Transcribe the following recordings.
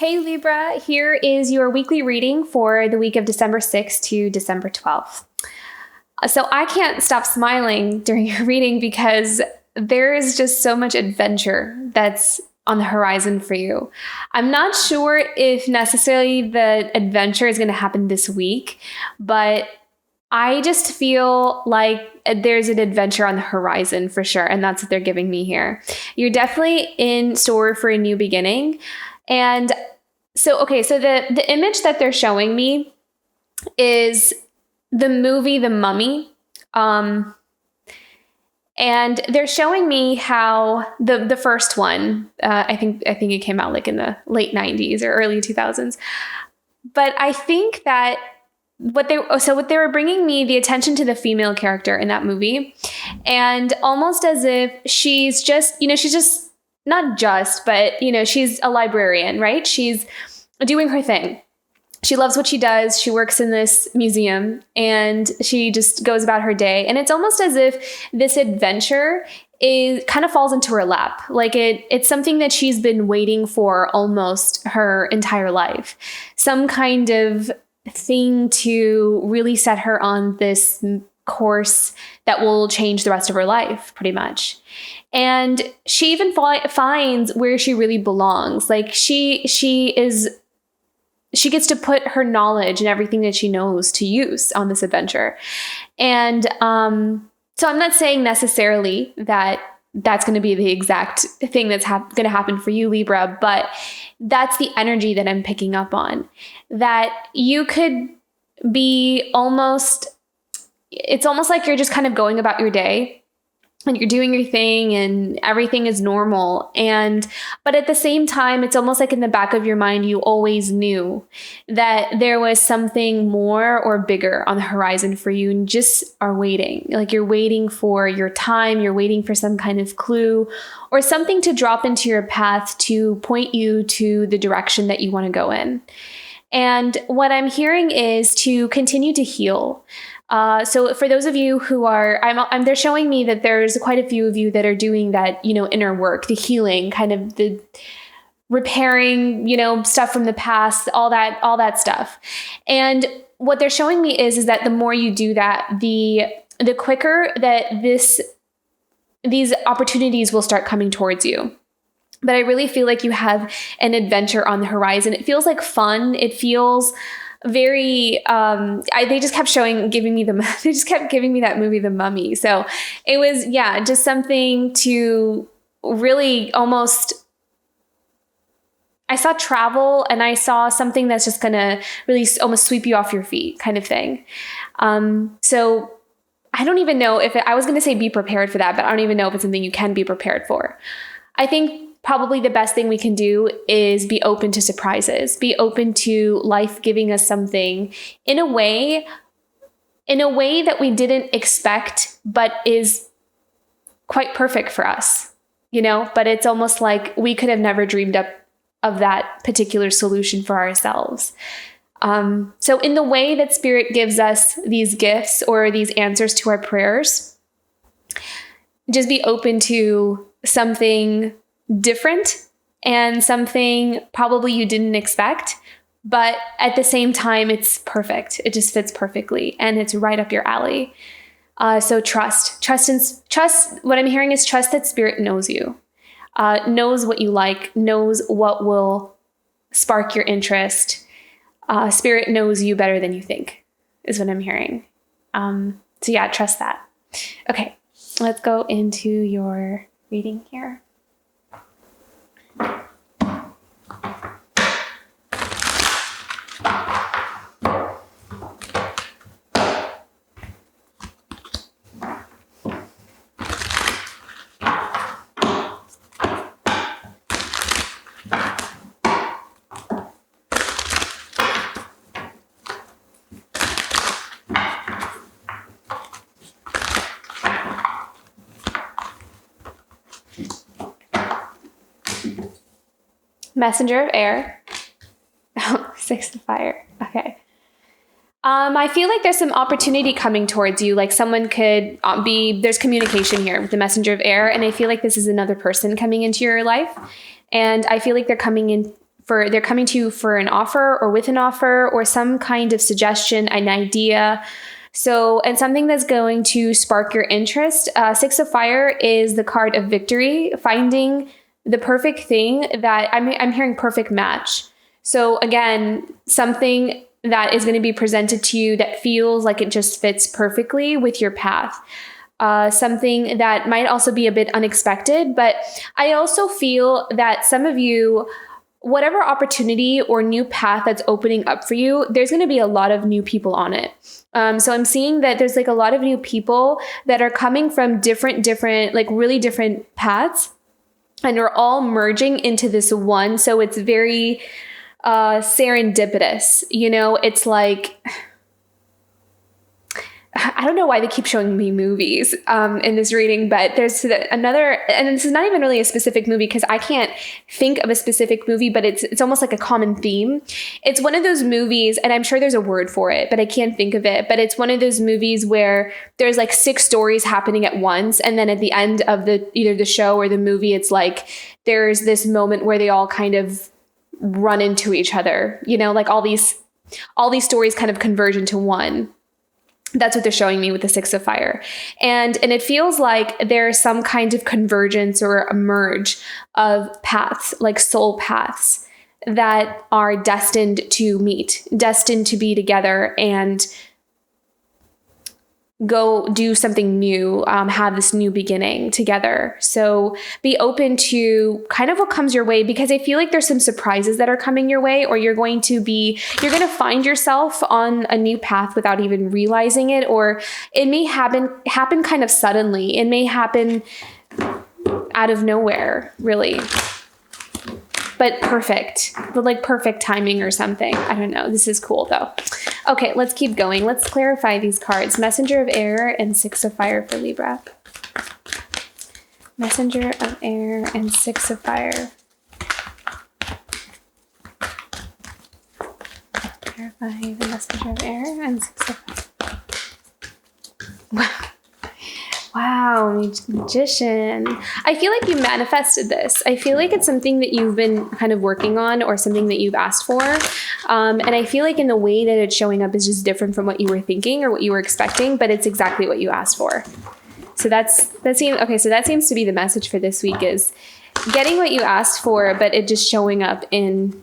Hey Libra, here is your weekly reading for the week of December 6th to December 12th. So I can't stop smiling during your reading because there is just so much adventure that's on the horizon for you. I'm not sure if necessarily the adventure is going to happen this week, but I just feel like there's an adventure on the horizon for sure. And that's what they're giving me here. You're definitely in store for a new beginning. And so the image that they're showing me is the movie The Mummy. And they're showing me how the first one, I think it came out like in the late 90s or early 2000s. But I think that what they were bringing me the attention to the female character in that movie, and almost as if she's just not just, but she's a librarian, right? She's doing her thing. She loves what she does. She works in this museum and she just goes about her day. And it's almost as if this adventure kind of falls into her lap. Like it's something that she's been waiting for almost her entire life. Some kind of thing to really set her on this course that will change the rest of her life, pretty much. And she even finds where she really belongs. Like she gets to put her knowledge and everything that she knows to use on this adventure. And so I'm not saying necessarily that that's going to be the exact thing that's going to happen for you, Libra, but that's the energy that I'm picking up on. That you could be it's almost like you're just kind of going about your day and you're doing your thing and everything is normal. But at the same time, it's almost like in the back of your mind, you always knew that there was something more or bigger on the horizon for you and just are waiting. Like you're waiting for your time, you're waiting for some kind of clue or something to drop into your path to point you to the direction that you want to go in. And what I'm hearing is to continue to heal. So for those of you who are, they're showing me that there's quite a few of you that are doing that, inner work, the healing, kind of the repairing, stuff from the past, all that stuff. And what they're showing me is that the more you do that, the quicker that these opportunities will start coming towards you. But I really feel like you have an adventure on the horizon. It feels like fun. It feels very they just kept giving me that movie The Mummy. So it was just something to really almost, I saw travel and I saw something that's just gonna really almost sweep you off your feet kind of thing. So I don't even know I was gonna say be prepared for that, but I don't even know if it's something you can be prepared for. I think probably the best thing we can do is be open to surprises, be open to life giving us something in a way that we didn't expect, but is quite perfect for us, but it's almost like we could have never dreamed up of that particular solution for ourselves. So in the way that Spirit gives us these gifts or these answers to our prayers, just be open to something different and something probably you didn't expect, but at the same time, it's perfect. It just fits perfectly and it's right up your alley. So trust. What I'm hearing is trust that Spirit knows you, knows what you like, knows what will spark your interest. Spirit knows you better than you think is what I'm hearing. Trust that. Okay, let's go into your reading here. Messenger of Air. Oh, 6 of Fire. Okay. I feel like there's some opportunity coming towards you. Like someone could there's communication here with the Messenger of Air. And I feel like this is another person coming into your life. And I feel like they're coming in they're coming to you for an offer or with an offer or some kind of suggestion, an idea. So, and something that's going to spark your interest. Six of Fire is the card of victory, finding the perfect thing that I'm hearing perfect match. So again, something that is going to be presented to you that feels like it just fits perfectly with your path. Something that might also be a bit unexpected, but I also feel that some of you, whatever opportunity or new path that's opening up for you, there's going to be a lot of new people on it. So I'm seeing that there's like a lot of new people that are coming from different, like really different paths, and are all merging into this one. So it's very serendipitous. You know, it's like, I don't know why they keep showing me movies in this reading, but there's another, and this is not even really a specific movie because I can't think of a specific movie, but it's almost like a common theme. It's one of those movies, and I'm sure there's a word for it, but I can't think of it. But it's one of those movies where there's like 6 stories happening at once, and then at the end of either the show or the movie, it's like there's this moment where they all kind of run into each other. You know, like all these stories kind of converge into one. That's what they're showing me with the Six of Fire. And it feels like there's some kind of convergence or a merge of paths, like soul paths that are destined to meet, destined to be together and go do something new, have this new beginning together. So be open to kind of what comes your way, because I feel like there's some surprises that are coming your way, or you're going to find yourself on a new path without even realizing it, or it may happen kind of suddenly. It may happen out of nowhere, really. But perfect, like perfect timing or something. I don't know. This is cool though. Okay, let's keep going. Let's clarify these cards. Messenger of Air and Six of Fire for Libra. Messenger of Air and Six of Fire. Clarify the Messenger of Air and Six of Fire. Wow, Magician. I feel like you manifested this. I feel like it's something that you've been kind of working on, or something that you've asked for. And I feel like in the way that it's showing up is just different from what you were thinking or what you were expecting, but it's exactly what you asked for. So that seems to be the message for this week, is getting what you asked for, but it just showing up in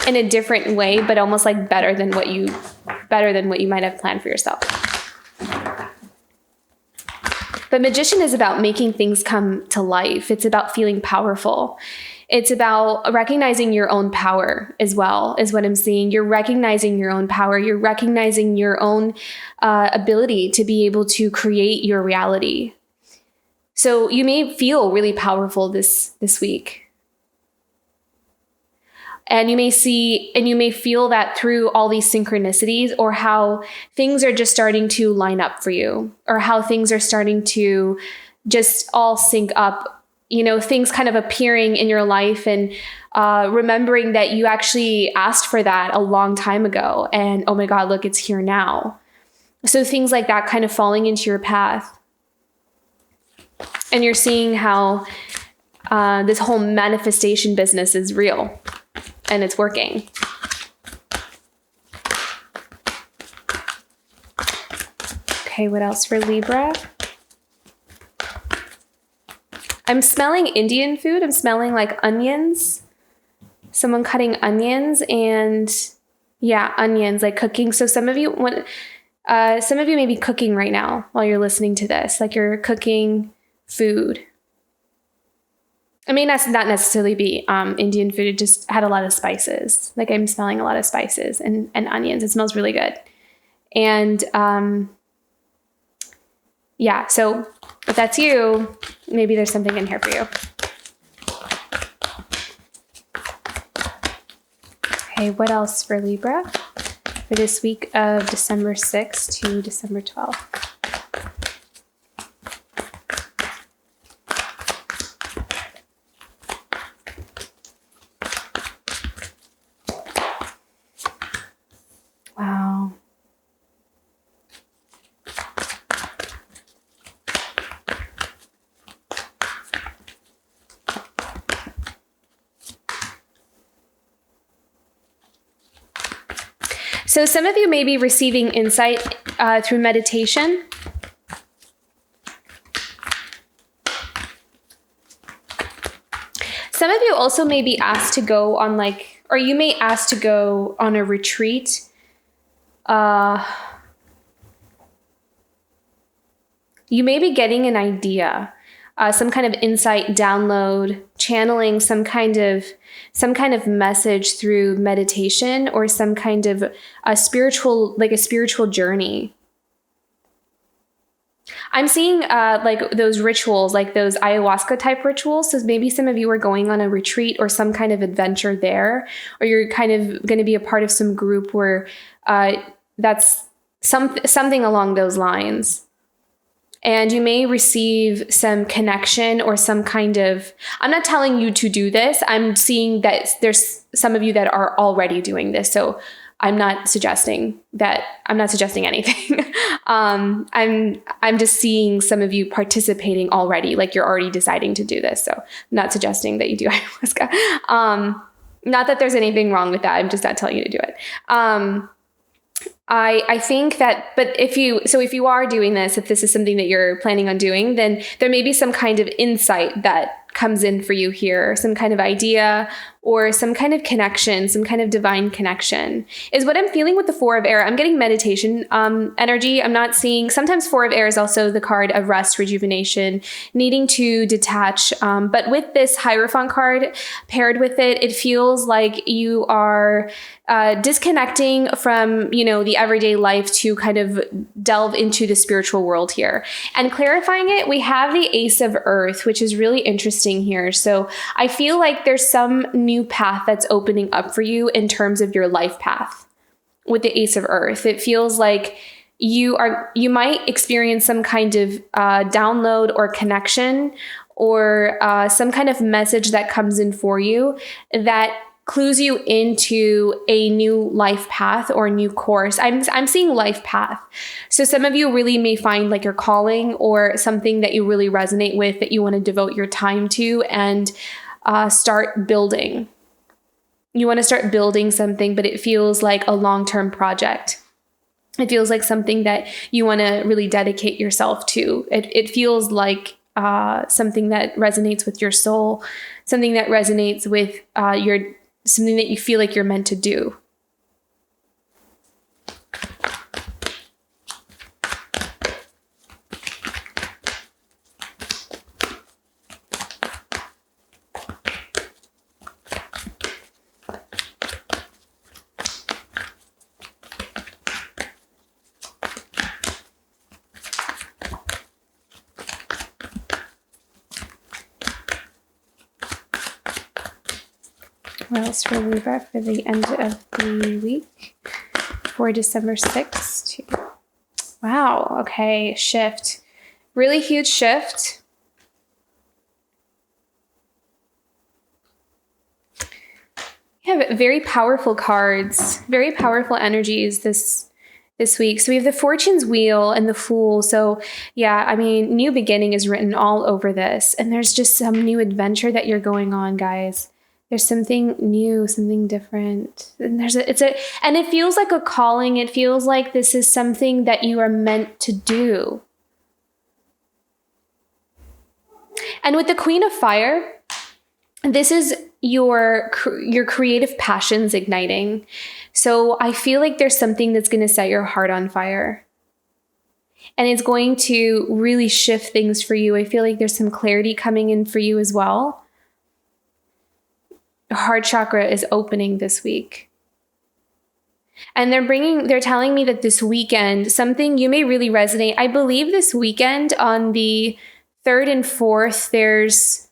a different way, but almost like better than what you might have planned for yourself. But Magician is about making things come to life. It's about feeling powerful. It's about recognizing your own power as well, is what I'm seeing. You're recognizing your own power. You're recognizing your own ability to be able to create your reality. So you may feel really powerful this week. And you may feel that through all these synchronicities, or how things are just starting to line up for you, or how things are starting to just all sync up, you know, things kind of appearing in your life, and remembering that you actually asked for that a long time ago. And oh my God, look, it's here now. So things like that kind of falling into your path. And you're seeing how this whole manifestation business is real. And it's working. Okay, what else for Libra? I'm smelling Indian food. I'm smelling like onions. Someone cutting onions, and onions, like cooking. So some of you may be cooking right now while you're listening to this, like you're cooking food. I mean, that's not necessarily be Indian food. It just had a lot of spices. Like I'm smelling a lot of spices and onions. It smells really good. And so if that's you, maybe there's something in here for you. Okay, what else for Libra for this week of December 6th to December 12th? Wow. So some of you may be receiving insight through meditation. Some of you also may be asked to go on or you may ask to go on a retreat. You may be getting an idea, some kind of insight download, channeling some kind of message through meditation, or some kind of a spiritual journey. I'm seeing those rituals, like those ayahuasca type rituals. So maybe some of you are going on a retreat or some kind of adventure there, or you're kind of going to be a part of some group where that's something along those lines. And you may receive some connection or some kind of, I'm not telling you to do this. I'm seeing that there's some of you that are already doing this. So I'm not suggesting anything. I'm just seeing some of you participating already, like you're already deciding to do this. So I'm not suggesting that you do ayahuasca. Not that there's anything wrong with that. I'm just not telling you to do it. I think that, but if you are doing this, if this is something that you're planning on doing, then there may be some kind of insight that comes in for you here, some kind of idea or some kind of connection, some kind of divine connection is what I'm feeling with the Four of Air. I'm getting meditation energy. I'm not seeing, sometimes Four of Air is also the card of rest, rejuvenation, needing to detach. But with this Hierophant card paired with it, it feels like you are disconnecting from, the everyday life to kind of delve into the spiritual world here. And clarifying it, we have the Ace of Earth, which is really interesting here. So I feel like there's some new path that's opening up for you in terms of your life path with the Ace of Earth. It feels like you might experience some kind of download or connection or some kind of message that comes in for you that clues you into a new life path or a new course. I'm seeing life path. So some of you really may find like your calling or something that you really resonate with that you want to devote your time to and start building. You want to start building something, but it feels like a long-term project. It feels like something that you want to really dedicate yourself to. It feels like something that resonates with your soul, something that resonates with something that you feel like you're meant to do. What else for Libra for the end of the week? For December 6th. Wow. Okay. Shift. Really huge shift. You have very powerful cards, very powerful energies this week. So we have the Fortune's Wheel and the Fool. So yeah, I mean, new beginning is written all over this. And there's just some new adventure that you're going on, guys. There's something new, something different. And and it feels like a calling. It feels like this is something that you are meant to do. And with the Queen of Fire, this is your creative passions igniting. So I feel like there's something that's going to set your heart on fire. And it's going to really shift things for you. I feel like there's some clarity coming in for you as well. Heart chakra is opening this week. And they're telling me that this weekend, something you may really resonate. I believe this weekend on the 3rd and 4th,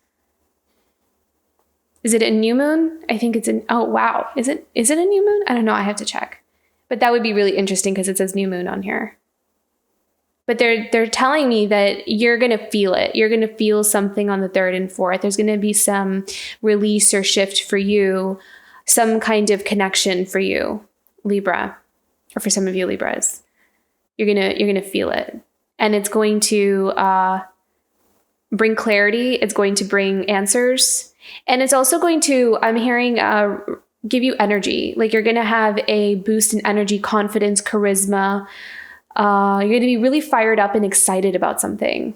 is it a new moon? I think oh wow. Is it a new moon? I don't know. I have to check. But that would be really interesting because it says new moon on here. But they're telling me that you're going to feel it. You're going to feel something on the 3rd and 4th. There's going to be some release or shift for you, some kind of connection for you, Libra, or for some of you Libras. You're going to feel it. And it's going to bring clarity. It's going to bring answers. And it's also going to, I'm hearing give you energy. Like you're going to have a boost in energy, confidence, charisma. You're going to be really fired up and excited about something.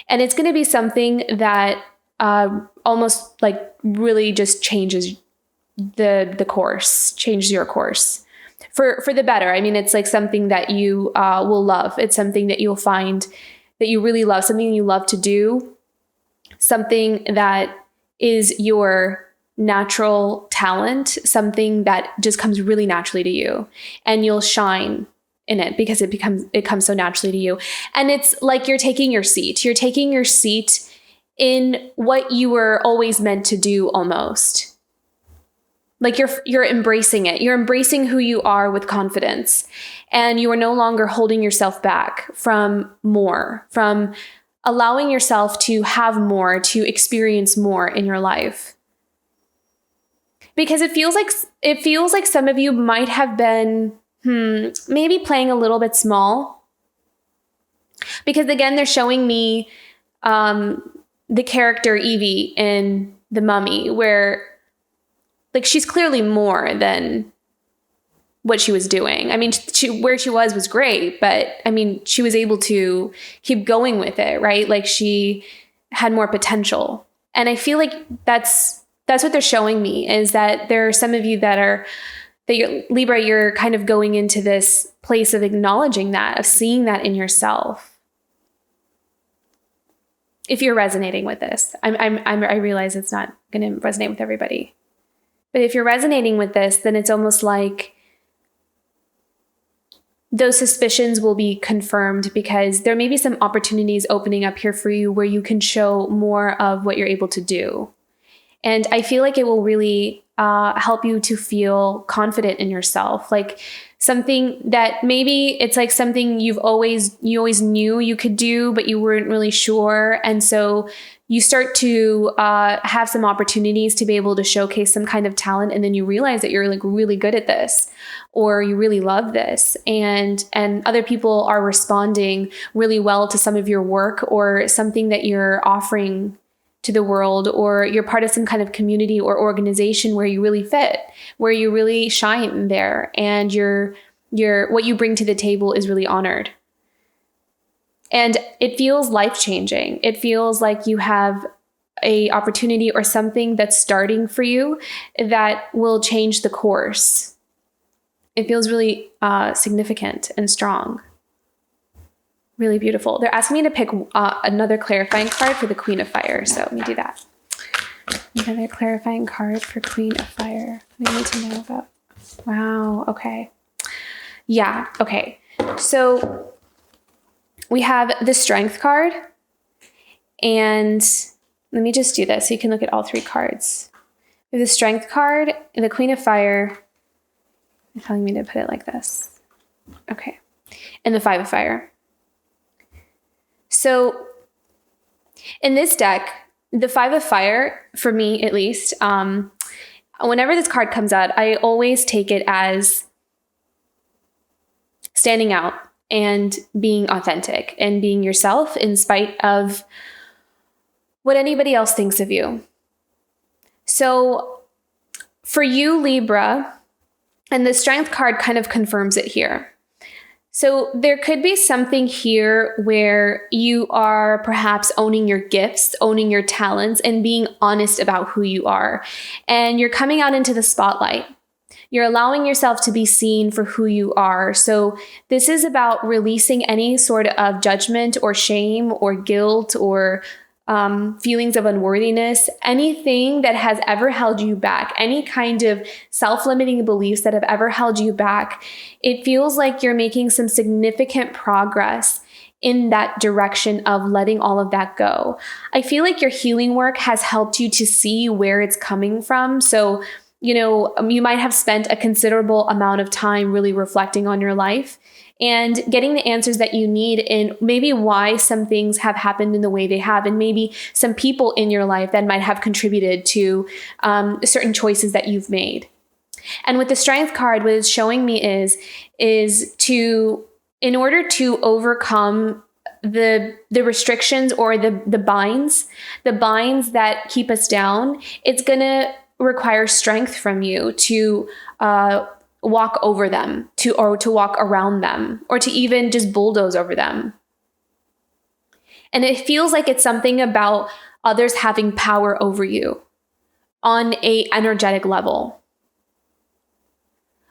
And it's going to be something that almost like really just changes the course, changes your course for the better. I mean, it's like something that you will love. It's something that you'll find that you really love, something you love to do, something that is your natural talent, something that just comes really naturally to you, and you'll shine in it because it comes so naturally to you. And it's like you're taking your seat. You're taking your seat in what you were always meant to do almost. Like you're embracing it. You're embracing who you are with confidence. And you are no longer holding yourself back from more, from allowing yourself to have more, to experience more in your life. Because it feels like some of you might have been maybe playing a little bit small. Because again, they're showing me the character Evie in The Mummy, where like she's clearly more than what she was doing. I mean, where she was great, but I mean, she was able to keep going with it, right? Like she had more potential. And I feel like that's what they're showing me, is that there are some of you that you're, Libra, you're kind of going into this place of acknowledging that, of seeing that in yourself. If you're resonating with this, I realize it's not going to resonate with everybody. But if you're resonating with this, then it's almost like those suspicions will be confirmed, because there may be some opportunities opening up here for you where you can show more of what you're able to do. And I feel like it will really help you to feel confident in yourself. Like something that maybe it's like something you always knew you could do, but you weren't really sure. And so you start to have some opportunities to be able to showcase some kind of talent. And then you realize that you're like really good at this, or you really love this. And other people are responding really well to some of your work or something that you're offering to the world, or you're part of some kind of community or organization where you really fit, where you really shine there, and your what you bring to the table is really honored. And it feels life-changing. It feels like you have a opportunity or something that's starting for you that will change the course. It feels really significant and strong. Really beautiful. They're asking me to pick another clarifying card for the Queen of Fire. So let me do that. Another clarifying card for Queen of Fire. We need to know about. Wow. Okay. Yeah. Okay. So we have the Strength card. And let me just do this so you can look at all three cards. We have the Strength card and the Queen of Fire. They're telling me to put it like this. Okay. And the Five of Fire. So in this deck, the Five of Fire, for me at least, whenever this card comes out, I always take it as standing out and being authentic and being yourself in spite of what anybody else thinks of you. So for you, Libra, and the Strength card kind of confirms it here. So there could be something here where you are perhaps owning your gifts, owning your talents, and being honest about who you are. And you're coming out into the spotlight. You're allowing yourself to be seen for who you are. So this is about releasing any sort of judgment or shame or guilt or feelings of unworthiness, anything that has ever held you back, any kind of self-limiting beliefs that have ever held you back. It feels like you're making some significant progress in that direction of letting all of that go. I feel like your healing work has helped you to see where it's coming from. So, you might have spent a considerable amount of time really reflecting on your life and getting the answers that you need in maybe why some things have happened in the way they have, and maybe some people in your life that might have contributed to certain choices that you've made. And with the Strength card, what it's showing me is to, in order to overcome the restrictions or the binds that keep us down, it's gonna require strength from you to walk over them, to walk around them, or to even just bulldoze over them. And it feels like it's something about others having power over you on an energetic level.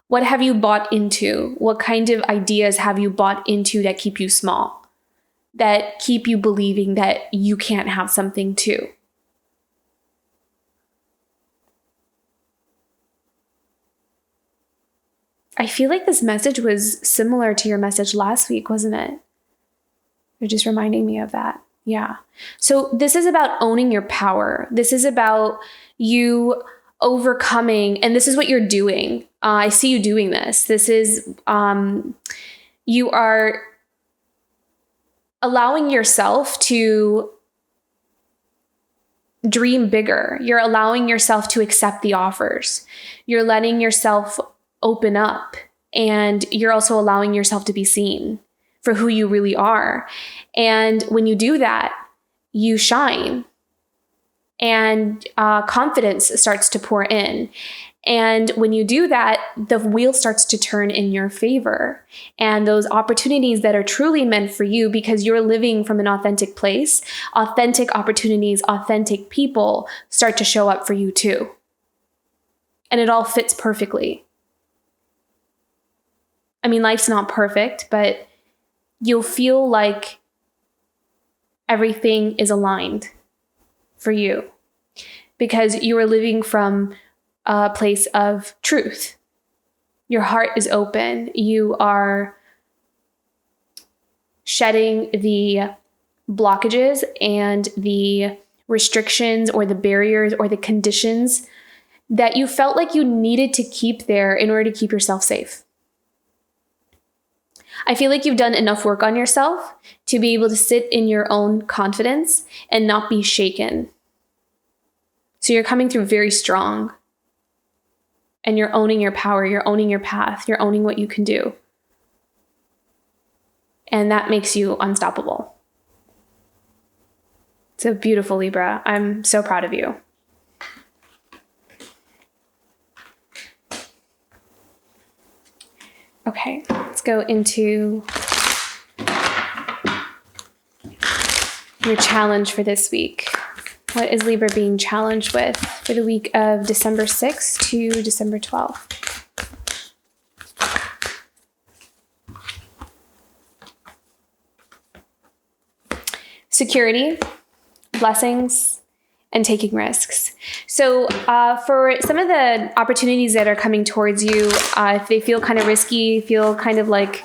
What have you bought into? What kind of ideas have you bought into that keep you small? That keep you believing that you can't have something too? I feel like this message was similar to your message last week, wasn't it? You're just reminding me of that. Yeah. So this is about owning your power. This is about you overcoming, and this is what you're doing. I see you doing this. This is, you are allowing yourself to dream bigger. You're allowing yourself to accept the offers. You're letting yourself open up, and you're also allowing yourself to be seen for who you really are. And when you do that, you shine, and confidence starts to pour in. And when you do that, the wheel starts to turn in your favor. And those opportunities that are truly meant for you, because you're living from an authentic place, authentic opportunities, authentic people start to show up for you too. And it all fits perfectly. I mean, life's not perfect, but you'll feel like everything is aligned for you because you are living from a place of truth. Your heart is open. You are shedding the blockages and the restrictions or the barriers or the conditions that you felt like you needed to keep there in order to keep yourself safe. I feel like you've done enough work on yourself to be able to sit in your own confidence and not be shaken. So you're coming through very strong, and you're owning your power, you're owning your path, you're owning what you can do. And that makes you unstoppable. So beautiful, Libra. I'm so proud of you. Okay, let's go into your challenge for this week. What is Libra being challenged with for the week of December 6th to December 12th? Security, blessings, and taking risks. So for some of the opportunities that are coming towards you, if they feel kind of risky, feel kind of like,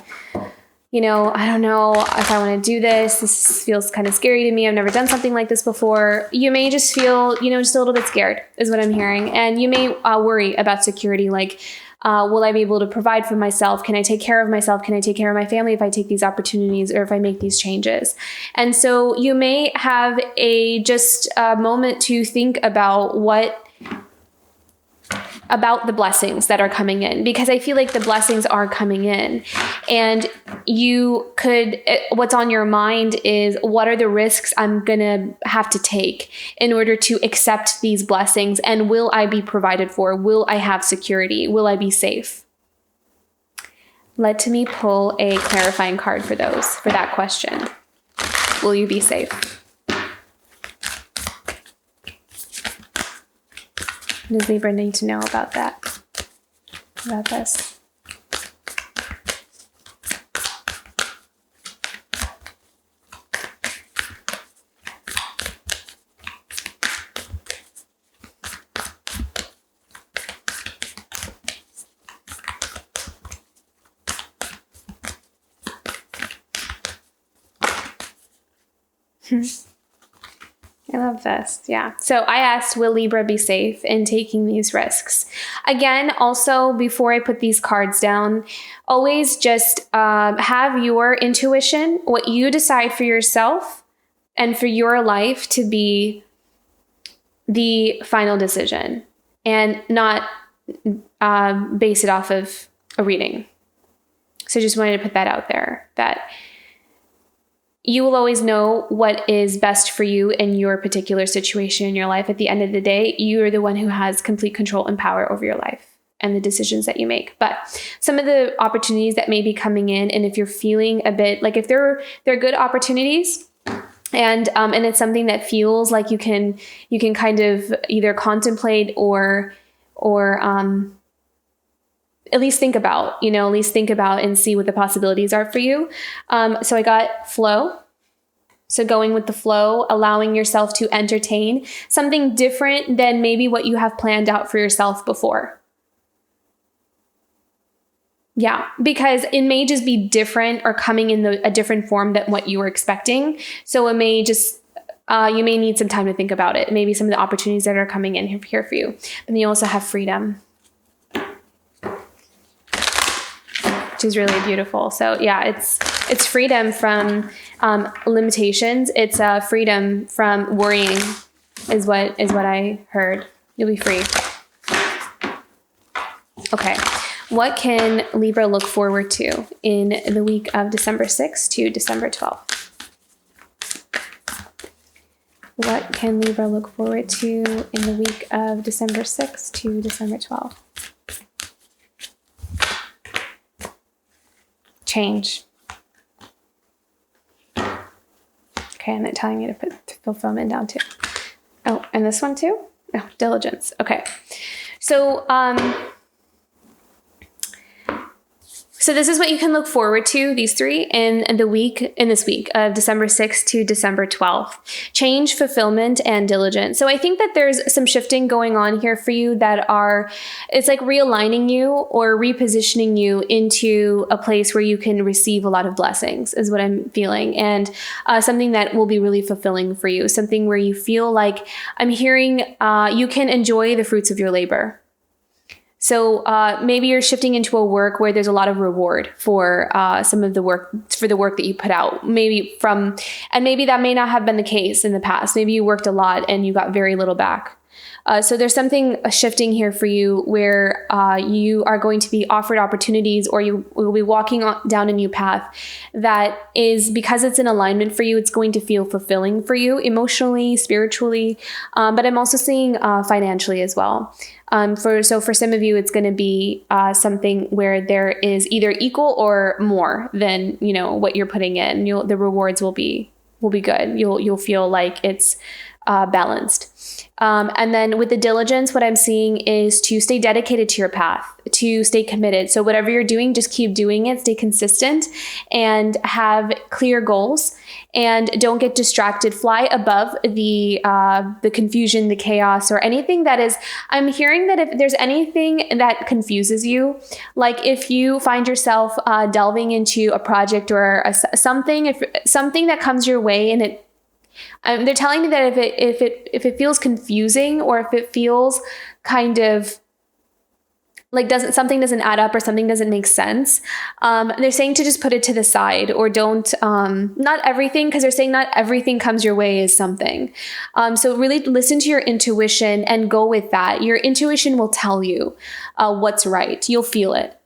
I don't know if I want to do this. This feels kind of scary to me. I've never done something like this before. You may just feel, just a little bit scared is what I'm hearing. And you may worry about security, like, will I be able to provide for myself? Can I take care of myself? Can I take care of my family if I take these opportunities or if I make these changes? And so you may have just a moment to think about about the blessings that are coming in, because I feel like the blessings are coming in, and what's on your mind is, what are the risks I'm going to have to take in order to accept these blessings? And will I be provided for? Will I have security? Will I be safe? Let me pull a clarifying card for that question. Will you be safe? Does Libra need to know about this? I love this. Yeah. So I asked, will Libra be safe in taking these risks? Again, also, before I put these cards down, always just have your intuition, what you decide for yourself and for your life, to be the final decision, and not base it off of a reading. So just wanted to put that out there, that you will always know what is best for you in your particular situation in your life. At the end of the day, you are the one who has complete control and power over your life and the decisions that you make. But some of the opportunities that may be coming in, and if you're feeling a bit like if they're good opportunities, and it's something that feels like you can kind of either contemplate or at least think about, and see what the possibilities are for you. So I got flow. So going with the flow, allowing yourself to entertain something different than maybe what you have planned out for yourself before. Yeah, because it may just be different or coming in a different form than what you were expecting. So it may just, you may need some time to think about it. Maybe some of the opportunities that are coming in here for you. And then you also have freedom, which is really beautiful. So yeah, it's freedom from limitations. It's freedom from worrying is what I heard. You'll be free. Okay. What can Libra look forward to in the week of December 6th to December 12th? What can Libra look forward to in the week of December 6th to December 12th? Change. Okay, and they're telling me to put fulfillment down too. Oh, and this one too? Oh, diligence. Okay. So this is what you can look forward to, these three, in this week of December 6th to December 12th. Change, fulfillment, and diligence. So I think that there's some shifting going on here for you it's like realigning you or repositioning you into a place where you can receive a lot of blessings is what I'm feeling. And something that will be really fulfilling for you. Something where you feel like I'm hearing you can enjoy the fruits of your labor. So maybe you're shifting into a work where there's a lot of reward for some of the work that you put out. Maybe that may not have been the case in the past. Maybe you worked a lot and you got very little back. So there's something shifting here for you where you are going to be offered opportunities, or you will be walking down a new path that is, because it's in alignment for you, it's going to feel fulfilling for you emotionally, spiritually, but I'm also seeing financially as well. For some of you, it's going to be something where there is either equal or more than what you're putting in. The rewards will be good. You'll feel like it's balanced. And then with the diligence, what I'm seeing is to stay dedicated to your path, to stay committed. So whatever you're doing, just keep doing it, stay consistent, and have clear goals, and don't get distracted. Fly above the confusion, the chaos, or anything that is, I'm hearing that if there's anything that confuses you, like if you find yourself delving into a project or something that comes your way and they're telling me that if it feels confusing, or if it feels kind of like something doesn't add up or something doesn't make sense, they're saying to just put it to the side, or don't, not everything, because they're saying not everything comes your way is something. So really listen to your intuition and go with that. Your intuition will tell you what's right. You'll feel it.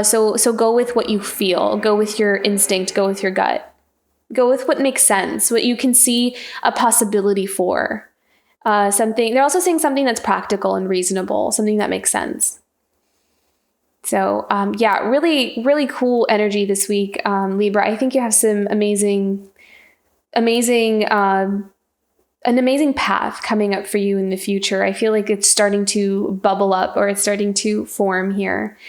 So go with what you feel. Go with your instinct. Go with your gut. Go with what makes sense, what you can see a possibility for. They're also saying something that's practical and reasonable, something that makes sense. So really, really cool energy this week, Libra. I think you have some an amazing path coming up for you in the future. I feel like it's starting to bubble up, or it's starting to form here.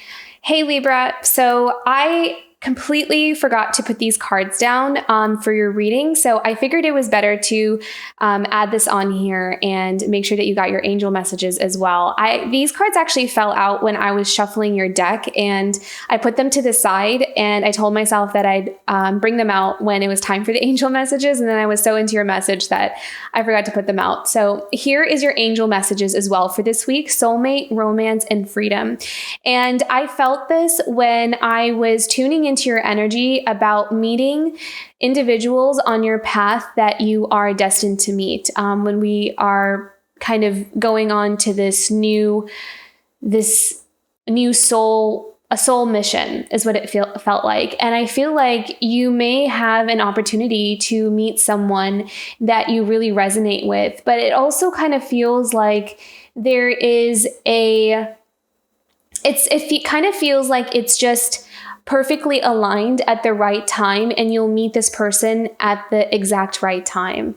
Hey, Libra. So I completely forgot to put these cards down for your reading. So I figured it was better to add this on here and make sure that you got your angel messages as well. These cards actually fell out when I was shuffling your deck, and I put them to the side, and I told myself that I'd bring them out when it was time for the angel messages. And then I was so into your message that I forgot to put them out. So here is your angel messages as well for this week: soulmate, romance, and freedom. And I felt this when I was tuning into your energy about meeting individuals on your path that you are destined to meet. When we are kind of going on to this new soul a soul mission is what it felt like. And I feel like you may have an opportunity to meet someone that you really resonate with, but it also kind of feels like there is it kind of feels like it's just perfectly aligned at the right time, and you'll meet this person at the exact right time.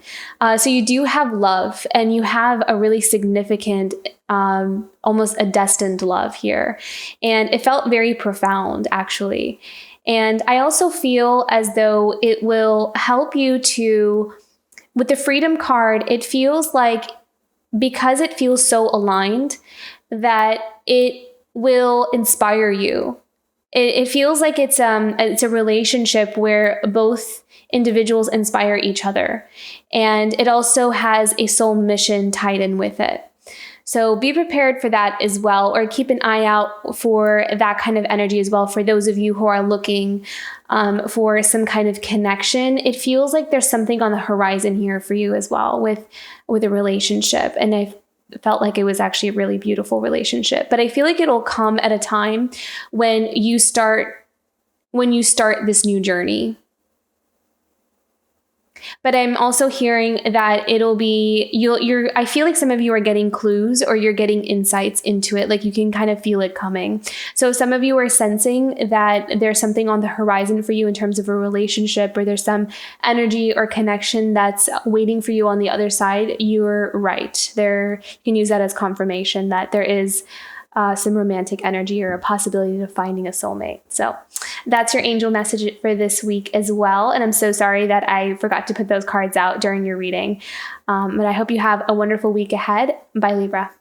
So you do have love, and you have a really significant, almost a destined love here. And it felt very profound, actually. And I also feel as though it will help you to, with the Freedom card, it feels like, because it feels so aligned, that it will inspire you. It feels like it's a relationship where both individuals inspire each other. And it also has a soul mission tied in with it. So be prepared for that as well, or keep an eye out for that kind of energy as well. For those of you who are looking for some kind of connection, it feels like there's something on the horizon here for you as well with a relationship. And I felt like it was actually a really beautiful relationship. But I feel like it'll come at a time when you start this new journey. But I'm also hearing that it'll be, I feel like some of you are getting clues, or you're getting insights into it. Like you can kind of feel it coming. So some of you are sensing that there's something on the horizon for you in terms of a relationship, or there's some energy or connection that's waiting for you on the other side. You're right. You can use that as confirmation that there is some romantic energy or a possibility of finding a soulmate. So that's your angel message for this week as well. And I'm so sorry that I forgot to put those cards out during your reading. But I hope you have a wonderful week ahead. Bye, Libra.